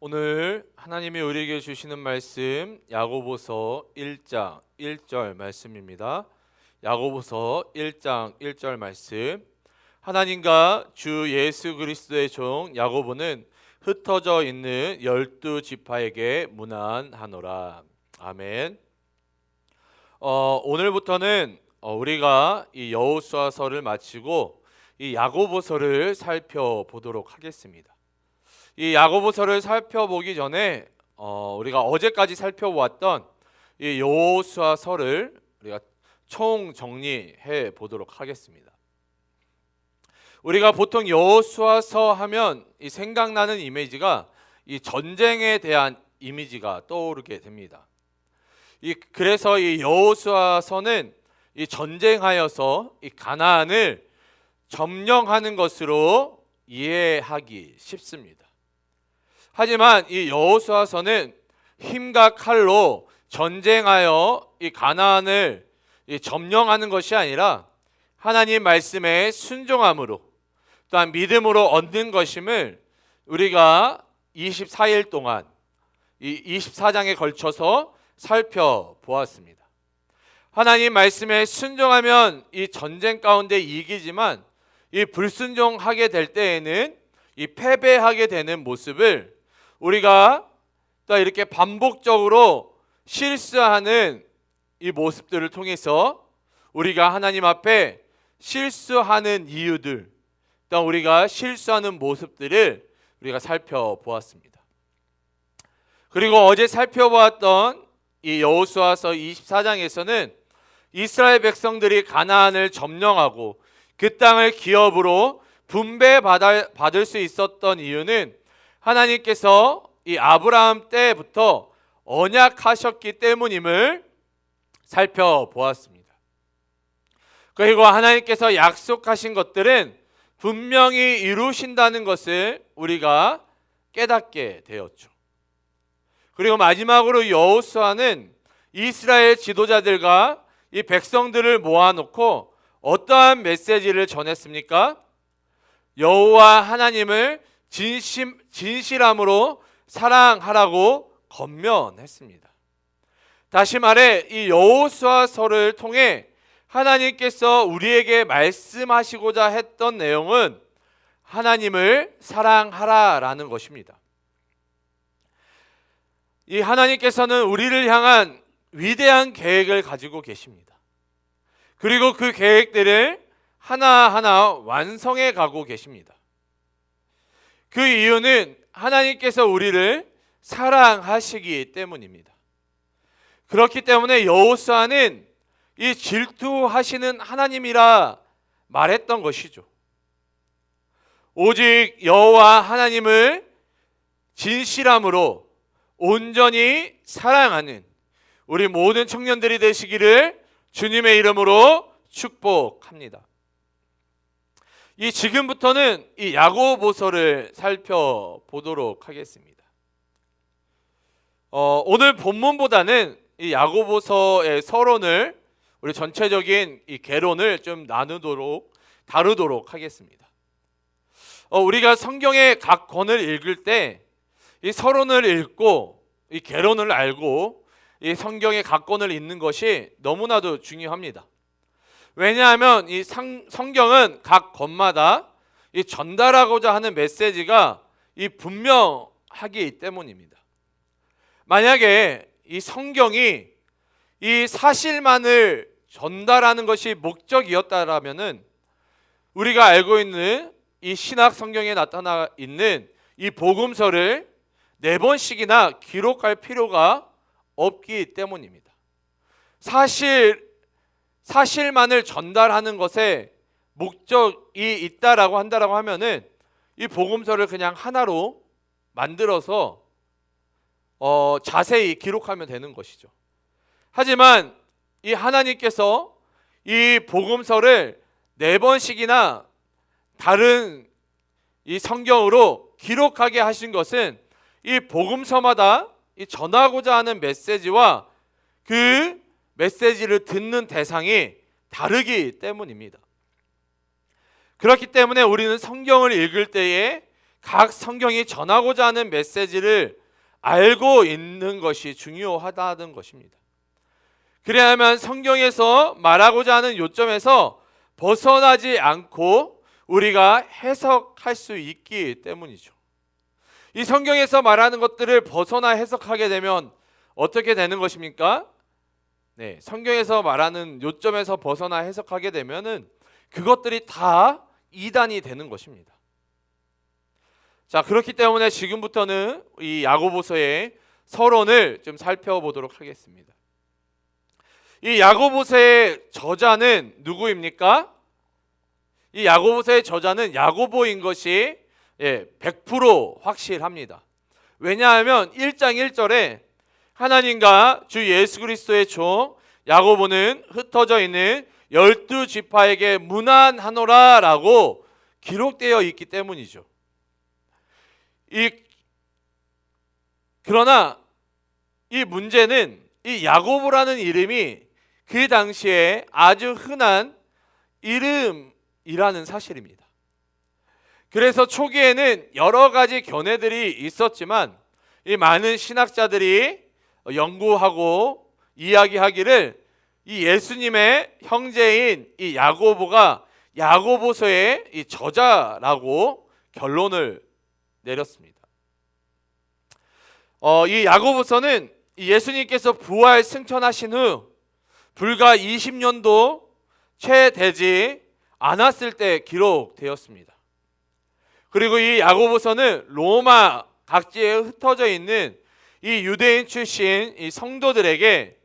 오늘 하나님이 우리에게 주시는 말씀 야고보서 1장 1절 말씀입니다. 야고보서 1장 1절 말씀. 하나님과 주 예수 그리스도의 종 야고보는 흩어져 있는 12지파에게 문안하노라. 아멘. 오늘부터는 우리가 이 여호수아서를 마치고 이 야고보서를 살펴보도록 하겠습니다. 이 야고보서를 살펴보기 전에 우리가 어제까지 살펴보았던 이 여호수아서를 우리가 총 정리해 보도록 하겠습니다. 우리가 보통 여호수아서 하면 이 생각나는 이미지가 이 전쟁에 대한 이미지가 떠오르게 됩니다. 그래서 이 여호수아서는 이 전쟁하여서 이 가나안을 점령하는 것으로 이해하기 쉽습니다. 하지만 이 여호수아서는 힘과 칼로 전쟁하여 이 가나안을 점령하는 것이 아니라 하나님 말씀에 순종함으로 또한 믿음으로 얻는 것임을 우리가 24일 동안 이 24장에 걸쳐서 살펴보았습니다. 하나님 말씀에 순종하면 이 전쟁 가운데 이기지만 이 불순종하게 될 때에는 이 패배하게 되는 모습을 우리가 또 이렇게 반복적으로 실수하는 이 모습들을 통해서 우리가 하나님 앞에 실수하는 이유들, 또 우리가 실수하는 모습들을 우리가 살펴보았습니다. 그리고 어제 살펴보았던 이 여호수아서 24장에서는 이스라엘 백성들이 가나안을 점령하고 그 땅을 기업으로 분배받을 수 있었던 이유는 하나님께서 이 아브라함 때부터 언약하셨기 때문임을 살펴보았습니다. 그리고 하나님께서 약속하신 것들은 분명히 이루신다는 것을 우리가 깨닫게 되었죠. 그리고 마지막으로 여호수아는 이스라엘 지도자들과 이 백성들을 모아놓고 어떠한 메시지를 전했습니까? 여호와 하나님을 진실함으로 사랑하라고 권면했습니다. 다시 말해 이 여호수아서를 통해 하나님께서 우리에게 말씀하시고자 했던 내용은 하나님을 사랑하라라는 것입니다. 이 하나님께서는 우리를 향한 위대한 계획을 가지고 계십니다. 그리고 그 계획들을 하나하나 완성해 가고 계십니다. 그 이유는 하나님께서 우리를 사랑하시기 때문입니다. 그렇기 때문에 여호수아는 이 질투하시는 하나님이라 말했던 것이죠. 오직 여호와 하나님을 진실함으로 온전히 사랑하는 우리 모든 청년들이 되시기를 주님의 이름으로 축복합니다. 지금부터는 이 야고보서를 살펴보도록 하겠습니다. 오늘 본문보다는 이 야고보서의 서론을 우리 전체적인 이 개론을 좀 다루도록 하겠습니다. 우리가 성경의 각 권을 읽을 때 이 서론을 읽고 이 개론을 알고 이 성경의 각 권을 읽는 것이 너무나도 중요합니다. 왜냐하면 이 성경은 각 권마다 이 전달하고자 하는 메시지가 이 분명하기 때문입니다. 만약에 이 성경이 이 사실만을 전달하는 것이 목적이었다라면은 우리가 알고 있는 이 신약 성경에 나타나 있는 이 복음서를 4번씩이나 기록할 필요가 없기 때문입니다. 사실만을 전달하는 것에 목적이 있다라고 한다라고 하면은 이 복음서를 그냥 하나로 만들어서 자세히 기록하면 되는 것이죠. 하지만 이 하나님께서 이 복음서를 4번씩이나 다른 이 성경으로 기록하게 하신 것은 이 복음서마다 이 전하고자 하는 메시지와 그 메시지를 듣는 대상이 다르기 때문입니다. 그렇기 때문에 우리는 성경을 읽을 때에 각 성경이 전하고자 하는 메시지를 알고 있는 것이 중요하다는 것입니다. 그래야만 성경에서 말하고자 하는 요점에서 벗어나지 않고 우리가 해석할 수 있기 때문이죠. 이 성경에서 말하는 것들을 벗어나 해석하게 되면 어떻게 되는 것입니까? 네, 성경에서 말하는 요점에서 벗어나 해석하게 되면은 그것들이 다 이단이 되는 것입니다. 자, 그렇기 때문에 지금부터는 이 야고보서의 서론을 좀 살펴보도록 하겠습니다. 이 야고보서의 저자는 누구입니까? 이 야고보서의 저자는 야고보인 것이 100% 확실합니다. 왜냐하면 1장 1절에 하나님과 주 예수 그리스도의 종 야고보는 흩어져 있는 12지파에게 문안하노라 라고 기록되어 있기 때문이죠. 그러나 이 문제는 이 야고보라는 이름이 그 당시에 아주 흔한 이름이라는 사실입니다. 그래서 초기에는 여러 가지 견해들이 있었지만 이 많은 신학자들이 연구하고 이야기하기를 이 예수님의 형제인 이 야고보가 야고보서의 이 저자라고 결론을 내렸습니다. 이 야고보서는 예수님께서 부활 승천하신 후 불과 20년도 채 되지 않았을 때 기록되었습니다. 그리고 이 야고보서는 로마 각지에 흩어져 있는 이 유대인 출신 이 성도들에게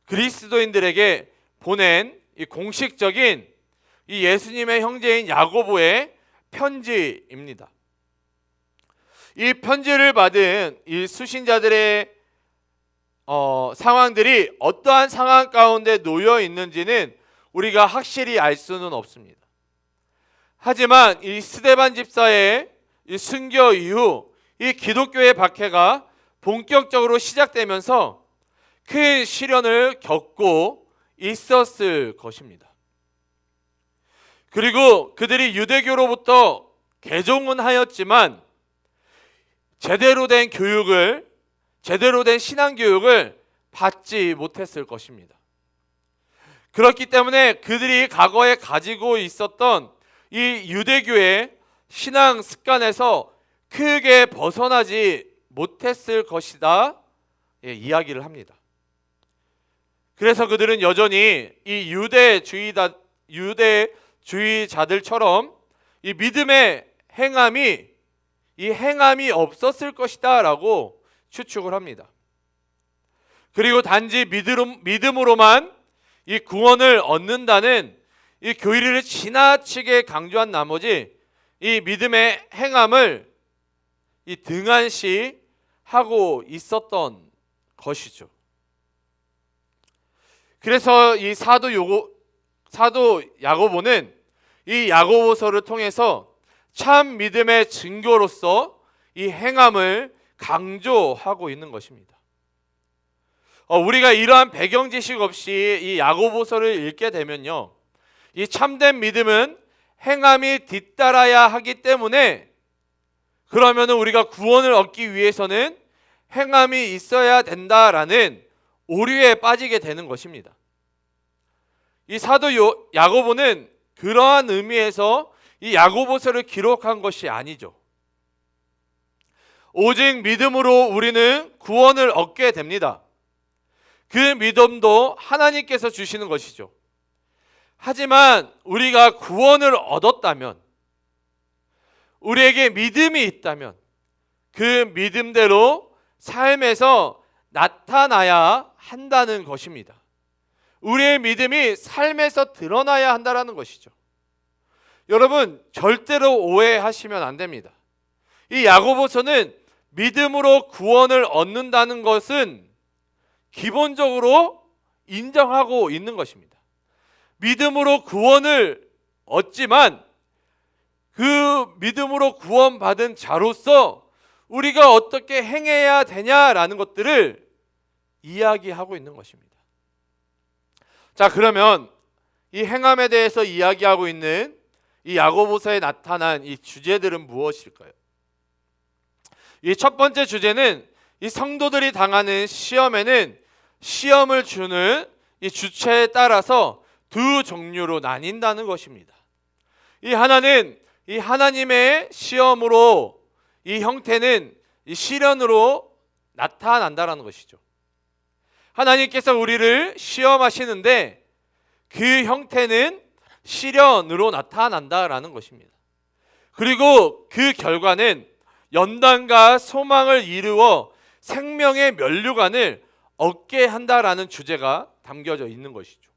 그리스도인들에게 보낸 이 공식적인 이 예수님의 형제인 야고보의 편지입니다. 이 편지를 받은 이 수신자들의 상황들이 어떠한 상황 가운데 놓여 있는지는 우리가 확실히 알 수는 없습니다. 하지만 이 스데반 집사의 이 순교 이후 이 기독교의 박해가 본격적으로 시작되면서 큰 시련을 겪고 있었을 것입니다. 그리고 그들이 유대교로부터 개종은 하였지만 제대로 된 교육을, 제대로 된 신앙교육을 받지 못했을 것입니다. 그렇기 때문에 그들이 과거에 가지고 있었던 이 유대교의 신앙 습관에서 크게 벗어나지 못했을 것이다 이야기를 합니다. 그래서 그들은 여전히 이 유대주의자들처럼 이 믿음의 행함이 없었을 것이다 라고 추측을 합니다. 그리고 단지 믿음으로만 이 구원을 얻는다는 이 교리를 지나치게 강조한 나머지 이 믿음의 행함을 이 등한시하고 있었던 것이죠. 그래서 이 사도 야고보는 이 야고보서를 통해서 참 믿음의 증거로서 이 행함을 강조하고 있는 것입니다. 우리가 이러한 배경 지식 없이 이 야고보서를 읽게 되면요, 이 참된 믿음은 행함이 뒤따라야 하기 때문에 그러면 우리가 구원을 얻기 위해서는 행함이 있어야 된다라는 오류에 빠지게 되는 것입니다. 이 사도 야고보는 그러한 의미에서 이 야고보서를 기록한 것이 아니죠. 오직 믿음으로 우리는 구원을 얻게 됩니다. 그 믿음도 하나님께서 주시는 것이죠. 하지만 우리가 구원을 얻었다면, 우리에게 믿음이 있다면 그 믿음대로 삶에서 나타나야 한다는 것입니다. 우리의 믿음이 삶에서 드러나야 한다는 것이죠. 여러분, 절대로 오해하시면 안 됩니다. 이 야고보서는 믿음으로 구원을 얻는다는 것은 기본적으로 인정하고 있는 것입니다. 믿음으로 구원을 얻지만 그 믿음으로 구원받은 자로서 우리가 어떻게 행해야 되냐라는 것들을 이야기하고 있는 것입니다. 자, 그러면 이 행함에 대해서 이야기하고 있는 이 야고보서에 나타난 이 주제들은 무엇일까요? 이 첫 번째 주제는 이 성도들이 당하는 시험에는 시험을 주는 이 주체에 따라서 두 종류로 나뉜다는 것입니다. 이 하나는 이 하나님의 시험으로 이 형태는 이 시련으로 나타난다라는 것이죠. 하나님께서 우리를 시험하시는데 그 형태는 시련으로 나타난다라는 것입니다. 그리고 그 결과는 연단과 소망을 이루어 생명의 면류관을 얻게 한다라는 주제가 담겨져 있는 것이죠.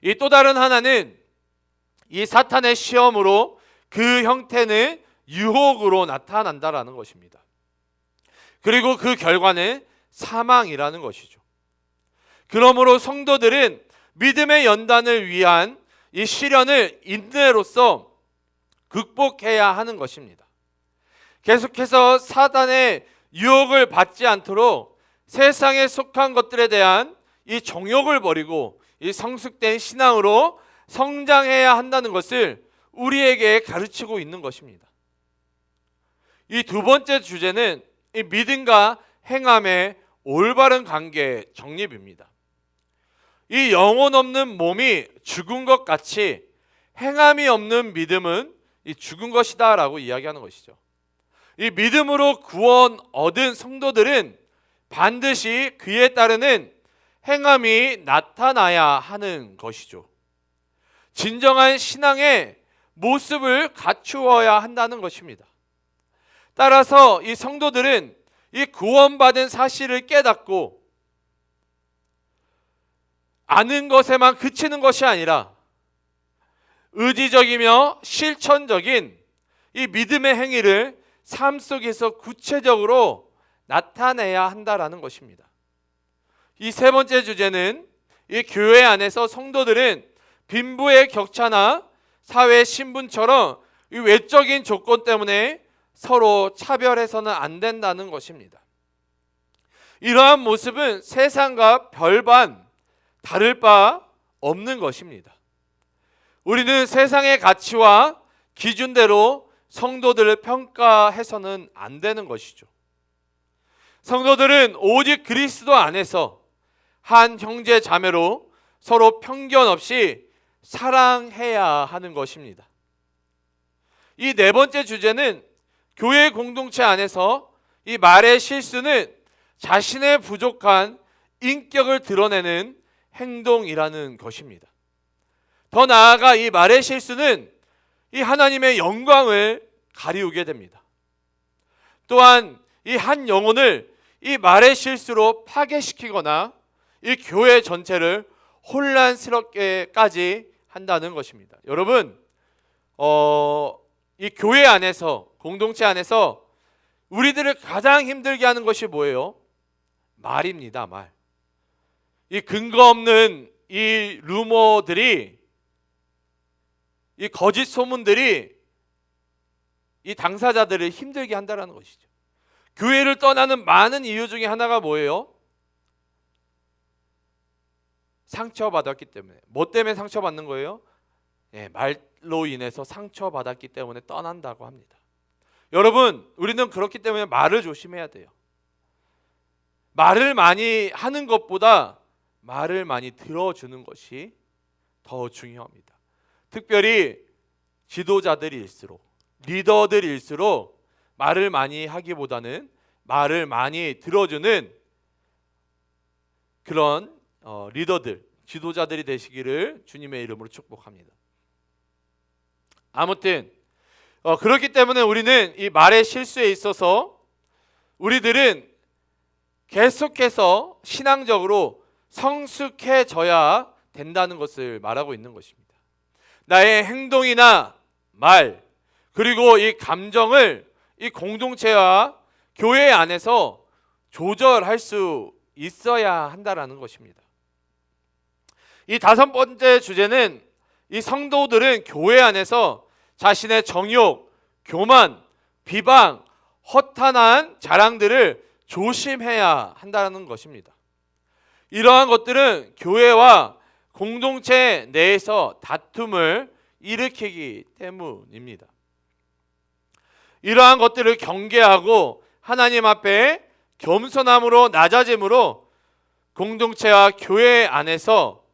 이 또 다른 하나는 이 사탄의 시험으로 그 형태는 유혹으로 나타난다라는 것입니다. 그리고 그 결과는 사망이라는 것이죠. 그러므로 성도들은 믿음의 연단을 위한 이 시련을 인내로서 극복해야 하는 것입니다. 계속해서 사단의 유혹을 받지 않도록 세상에 속한 것들에 대한 이 정욕을 버리고 이 성숙된 신앙으로 성장해야 한다는 것을 우리에게 가르치고 있는 것입니다. 이 두 번째 주제는 이 믿음과 행함의 올바른 관계 정립입니다. 이 영혼 없는 몸이 죽은 것 같이 행함이 없는 믿음은 이 죽은 것이다라고 이야기하는 것이죠. 이 믿음으로 구원 얻은 성도들은 반드시 그에 따르는 행함이 나타나야 하는 것이죠. 진정한 신앙의 모습을 갖추어야 한다는 것입니다. 따라서 이 성도들은 이 구원받은 사실을 깨닫고 아는 것에만 그치는 것이 아니라 의지적이며 실천적인 이 믿음의 행위를 삶 속에서 구체적으로 나타내야 한다라는 것입니다. 이 세 번째 주제는 이 교회 안에서 성도들은 빈부의 격차나 사회 신분처럼 이 외적인 조건 때문에 서로 차별해서는 안 된다는 것입니다. 이러한 모습은 세상과 별반 다를 바 없는 것입니다. 우리는 세상의 가치와 기준대로 성도들을 평가해서는 안 되는 것이죠. 성도들은 오직 그리스도 안에서 한 형제 자매로 서로 편견 없이 사랑해야 하는 것입니다. 이 네 번째 주제는 교회 공동체 안에서 이 말의 실수는 자신의 부족한 인격을 드러내는 행동이라는 것입니다. 더 나아가 이 말의 실수는 이 하나님의 영광을 가리우게 됩니다. 또한 이 한 영혼을 이 말의 실수로 파괴시키거나 이 교회 전체를 혼란스럽게까지 한다는 것입니다. 여러분, 이 교회 안에서 공동체 안에서 우리들을 가장 힘들게 하는 것이 뭐예요? 말입니다. 말. 이 근거 없는 이 루머들이, 이 거짓 소문들이 이 당사자들을 힘들게 한다는 것이죠. 교회를 떠나는 많은 이유 중에 하나가 뭐예요? 상처받았기 때문에. 뭐 때문에 상처받는 거예요? 말로 인해서 상처받았기 때문에 떠난다고 합니다. 여러분, 우리는 그렇기 때문에 말을 조심해야 돼요. 말을 많이 하는 것보다 말을 많이 들어주는 것이 더 중요합니다. 특별히 지도자들일수록, 리더들일수록 말을 많이 하기보다는 말을 많이 들어주는 그런 리더들, 지도자들이 되시기를 주님의 이름으로 축복합니다. 아무튼 그렇기 때문에 우리는 이 말의 실수에 있어서 우리들은 계속해서 신앙적으로 성숙해져야 된다는 것을 말하고 있는 것입니다. 나의 행동이나 말, 그리고 이 감정을 이 공동체와 교회 안에서 조절할 수 있어야 한다라는 것입니다. 이 다섯 번째 주제는 이 성도들은 교회 안에서 자신의 정욕, 교만, 비방, 허탄한 자랑들을 조심해야 한다는 것입니다. 이러한 것들은 교회와 공동체 내에서 다툼을 일으키기 때문입니다. 이러한 것들을 경계하고 하나님 앞에 겸손함으로 낮아짐으로 공동체와 교회 안에서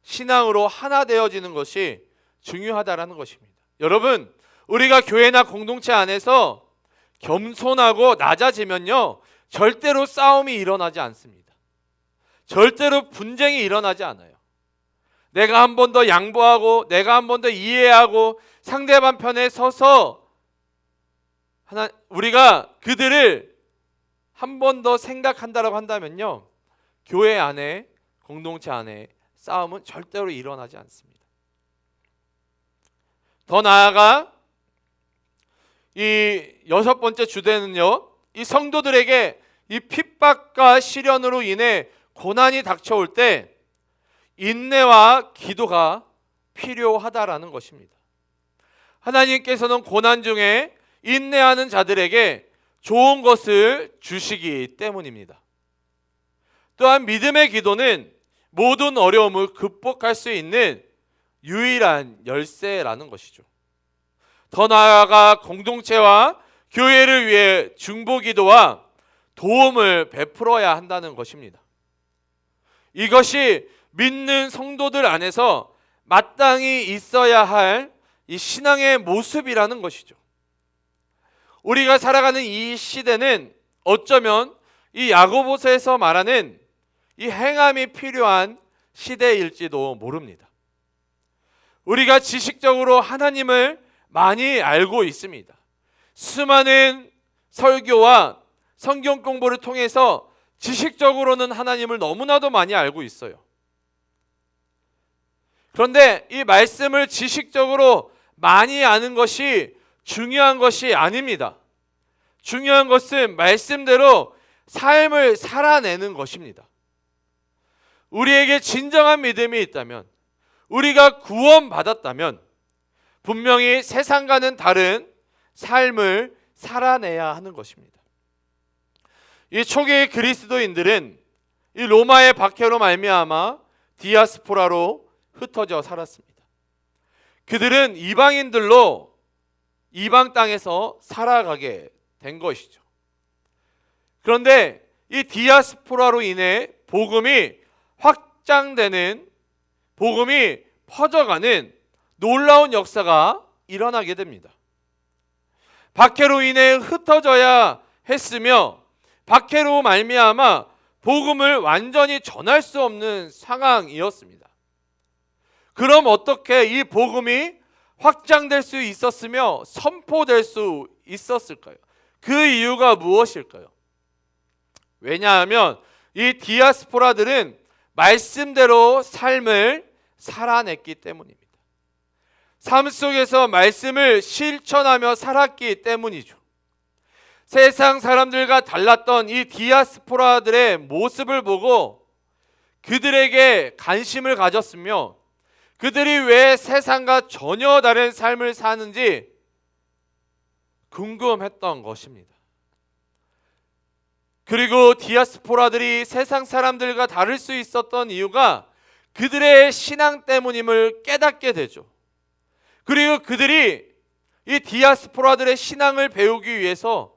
신앙으로 하나 되어지는 것이 중요하다라는 것입니다. 여러분, 우리가 교회나 공동체 안에서 겸손하고 낮아지면요, 절대로 싸움이 일어나지 않습니다. 절대로 분쟁이 일어나지 않아요. 내가 한 번 더 양보하고 내가 한 번 더 이해하고 상대방 편에 서서 우리가 그들을 한 번 더 생각한다라고 한다면요, 교회 안에, 공동체 안에 싸움은 절대로 일어나지 않습니다. 더 나아가 이 6번째 주제는요, 이 성도들에게 이 핍박과 시련으로 인해 고난이 닥쳐올 때 인내와 기도가 필요하다라는 것입니다. 하나님께서는 고난 중에 인내하는 자들에게 좋은 것을 주시기 때문입니다. 또한 믿음의 기도는 모든 어려움을 극복할 수 있는 유일한 열쇠라는 것이죠. 더 나아가 공동체와 교회를 위해 중보기도와 도움을 베풀어야 한다는 것입니다. 이것이 믿는 성도들 안에서 마땅히 있어야 할 이 신앙의 모습이라는 것이죠. 우리가 살아가는 이 시대는 어쩌면 이 야고보서에서 말하는 이 행함이 필요한 시대일지도 모릅니다. 우리가 지식적으로 하나님을 많이 알고 있습니다. 수많은 설교와 성경 공부를 통해서 지식적으로는 하나님을 너무나도 많이 알고 있어요. 그런데 이 말씀을 지식적으로 많이 아는 것이 중요한 것이 아닙니다. 중요한 것은 말씀대로 삶을 살아내는 것입니다. 우리에게 진정한 믿음이 있다면, 우리가 구원받았다면 분명히 세상과는 다른 삶을 살아내야 하는 것입니다. 이 초기의 그리스도인들은 이 로마의 박해로 말미암아 디아스포라로 흩어져 살았습니다. 그들은 이방인들로 이방 땅에서 살아가게 된 것이죠. 그런데 이 디아스포라로 인해 복음이 확장되는, 복음이 퍼져가는 놀라운 역사가 일어나게 됩니다. 박해로 인해 흩어져야 했으며 박해로 말미암아 복음을 완전히 전할 수 없는 상황이었습니다. 그럼 어떻게 이 복음이 확장될 수 있었으며 선포될 수 있었을까요? 그 이유가 무엇일까요? 왜냐하면 이 디아스포라들은 말씀대로 삶을 살아냈기 때문입니다. 삶 속에서 말씀을 실천하며 살았기 때문이죠. 세상 사람들과 달랐던 이 디아스포라들의 모습을 보고 그들에게 관심을 가졌으며 그들이 왜 세상과 전혀 다른 삶을 사는지 궁금했던 것입니다. 그리고 디아스포라들이 세상 사람들과 다를 수 있었던 이유가 그들의 신앙 때문임을 깨닫게 되죠. 그리고 그들이 이 디아스포라들의 신앙을 배우기 위해서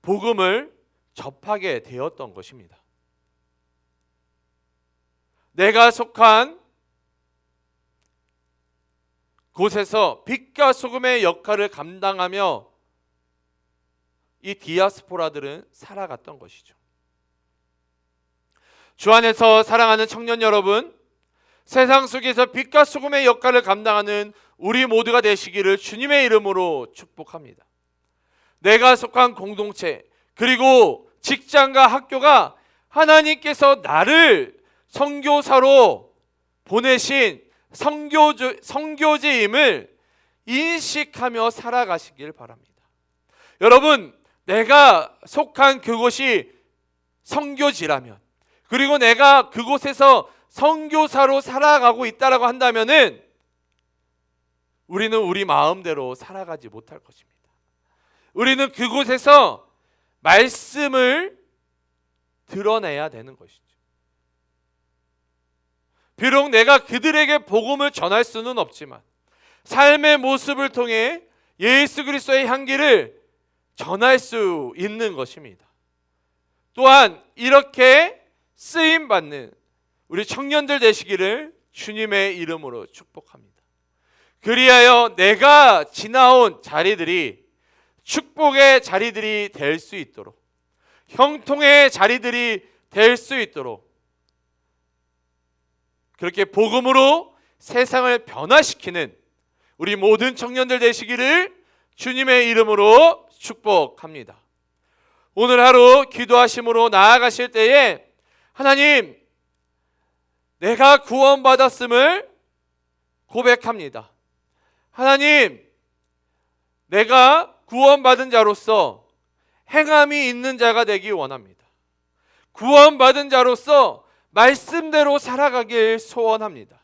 복음을 접하게 되었던 것입니다. 내가 속한 곳에서 빛과 소금의 역할을 감당하며 이 디아스포라들은 살아갔던 것이죠. 주 안에서 사랑하는 청년 여러분, 세상 속에서 빛과 소금의 역할을 감당하는 우리 모두가 되시기를 주님의 이름으로 축복합니다. 내가 속한 공동체, 그리고 직장과 학교가 하나님께서 나를 선교사로 보내신 선교지임을 인식하며 살아가시길 바랍니다. 여러분, 내가 속한 그곳이 선교지라면, 그리고 내가 그곳에서 선교사로 살아가고 있다라고 한다면은 우리는 우리 마음대로 살아가지 못할 것입니다. 우리는 그곳에서 말씀을 드러내야 되는 것이죠. 비록 내가 그들에게 복음을 전할 수는 없지만 삶의 모습을 통해 예수 그리스도의 향기를 전할 수 있는 것입니다. 또한 이렇게 쓰임 받는 우리 청년들 되시기를 주님의 이름으로 축복합니다. 그리하여 내가 지나온 자리들이 축복의 자리들이 될 수 있도록, 형통의 자리들이 될 수 있도록, 그렇게 복음으로 세상을 변화시키는 우리 모든 청년들 되시기를 주님의 이름으로 축복합니다. 오늘 하루 기도하심으로 나아가실 때에 하나님, 내가 구원받았음을 고백합니다. 하나님, 내가 구원받은 자로서 행함이 있는 자가 되기 원합니다. 구원받은 자로서 말씀대로 살아가길 소원합니다.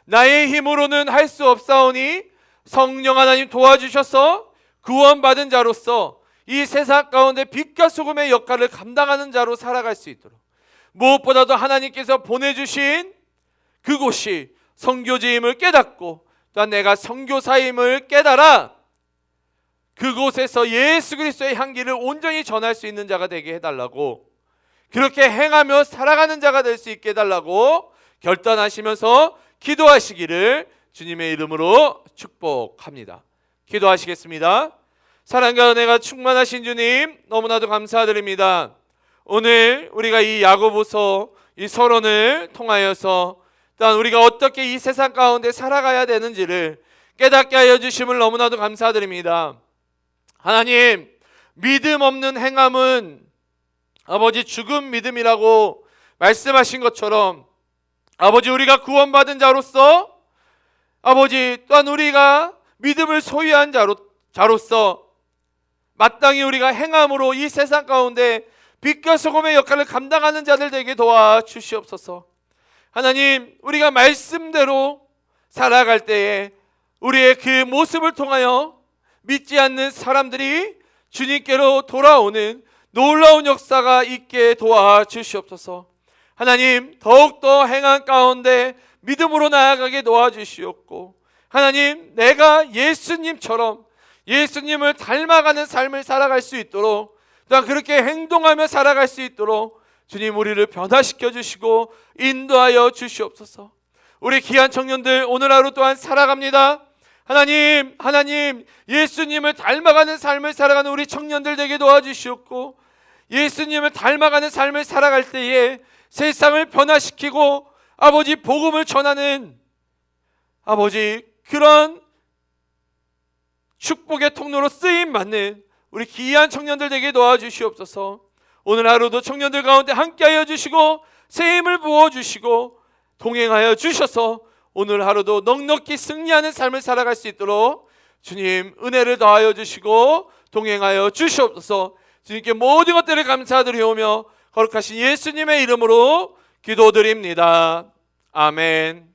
나의 힘으로는 할 수 없사오니 성령 하나님 도와주셔서 구원받은 자로서 이 세상 가운데 빛과 소금의 역할을 감당하는 자로 살아갈 수 있도록, 무엇보다도 하나님께서 보내주신 그곳이 선교지임을 깨닫고 또한 내가 선교사임을 깨달아 그곳에서 예수 그리스도의 향기를 온전히 전할 수 있는 자가 되게 해달라고, 그렇게 행하며 살아가는 자가 될 수 있게 해달라고 결단하시면서 기도하시기를 주님의 이름으로 축복합니다. 기도하시겠습니다. 사랑과 은혜가 충만하신 주님, 너무나도 감사드립니다. 오늘 우리가 이 야고보서 이 서론을 통하여서 또한 우리가 어떻게 이 세상 가운데 살아가야 되는지를 깨닫게 하여 주심을 너무나도 감사드립니다. 하나님, 믿음 없는 행함은 아버지 죽은 믿음이라고 말씀하신 것처럼 아버지, 우리가 구원받은 자로서 아버지, 또한 우리가 믿음을 소유한 자로서 마땅히 우리가 행함으로 이 세상 가운데 빛과 소금의 역할을 감당하는 자들 되게 도와주시옵소서. 하나님, 우리가 말씀대로 살아갈 때에 우리의 그 모습을 통하여 믿지 않는 사람들이 주님께로 돌아오는 놀라운 역사가 있게 도와주시옵소서. 하나님, 더욱더 행한 가운데 믿음으로 나아가게 도와주시옵고, 하나님, 내가 예수님처럼 예수님을 닮아가는 삶을 살아갈 수 있도록, 또한 그렇게 행동하며 살아갈 수 있도록 주님, 우리를 변화시켜 주시고 인도하여 주시옵소서. 우리 귀한 청년들 오늘 하루 또한 살아갑니다. 하나님, 예수님을 닮아가는 삶을 살아가는 우리 청년들 되게 도와주시옵고, 예수님을 닮아가는 삶을 살아갈 때에 세상을 변화시키고 아버지, 복음을 전하는 아버지, 그런 축복의 통로로 쓰임 받는 우리 귀한 청년들 되게 도와주시옵소서. 오늘 하루도 청년들 가운데 함께하여 주시고 새 힘을 부어주시고 동행하여 주셔서 오늘 하루도 넉넉히 승리하는 삶을 살아갈 수 있도록 주님 은혜를 더하여 주시고 동행하여 주시옵소서. 주님께 모든 것들을 감사드리오며 거룩하신 예수님의 이름으로 기도드립니다. 아멘.